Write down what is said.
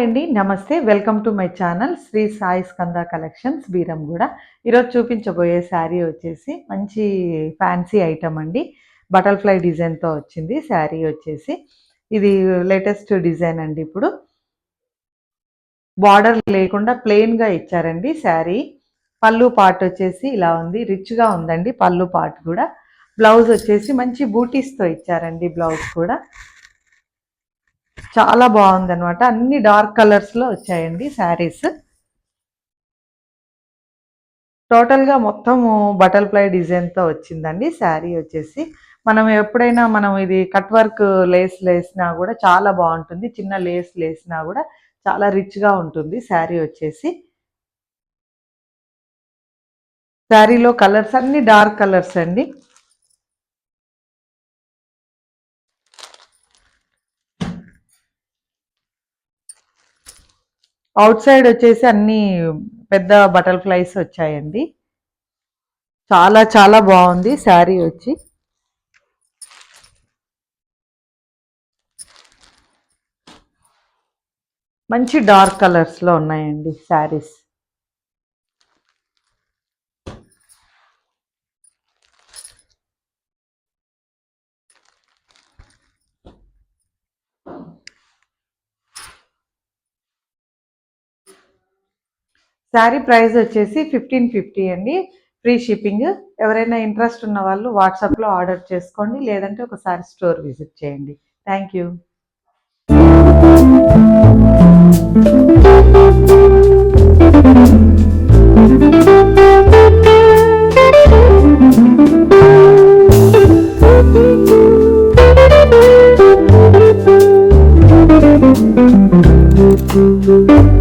అండి. నమస్తే. Welcome to my channel Sri Sai Skanda collections Beeramguda. ఈరోజు చూపించబోయే శారీ వచ్చేసి మంచి ఫ్యాన్సీ ఐటమ్ అండి. బటర్‌ఫ్లై డిజైన్‌తో వచ్చింది శారీ వచ్చేసి. ఇది లేటెస్ట్ డిజైన్ అండి ఇప్పుడు. బార్డర్ లేకుండా ప్లెయిన్‌గా ఇచ్చారండి శారీ. పళ్ళు పార్ట్ వచ్చేసి ఇలా ఉంది. రిచ్‌గా ఉందండి పళ్ళు పార్ట్ కూడా. బ్లౌజ్ వచ్చేసి మంచి బూటీస్‌తో ఇచ్చారండి బ్లౌజ్ కూడా. చాలా బాగుందన్నమాట. అన్ని డార్క్ కలర్స్‌లో వచ్చాయండి శారీస్. టోటల్‌గా మొత్తము బటర్‌ఫ్లై డిజైన్‌తో వచ్చిందండి శారీ వచ్చేసి. మనం ఇది కట్ వర్క్ లేసినా కూడా చాలా బాగుంటుంది. చిన్న లేసినా కూడా చాలా రిచ్‌గా ఉంటుంది శారీ వచ్చేసి. శారీలో కలర్స్ అన్ని డార్క్ కలర్స్ అండి. అవుట్ సైడ్ వచ్చేసి అన్ని పెద్ద బటర్‌ఫ్లైస్ వచ్చాయండి. చాలా చాలా బాగుంది శారీ వచ్చి. మంచి డార్క్ కలర్స్‌లో ఉన్నాయండి శారీస్. శారీ ప్రైస్ వచ్చేసి 1550 అండి. Free shipping. ఎవరైనా ఇంట్రెస్ట్ ఉన్న వాళ్ళు వాట్సాప్‌లో ఆర్డర్ చేసుకోండి. లేదంటే ఒకసారి స్టోర్ విజిట్ చేయండి. Thank you. Thank you.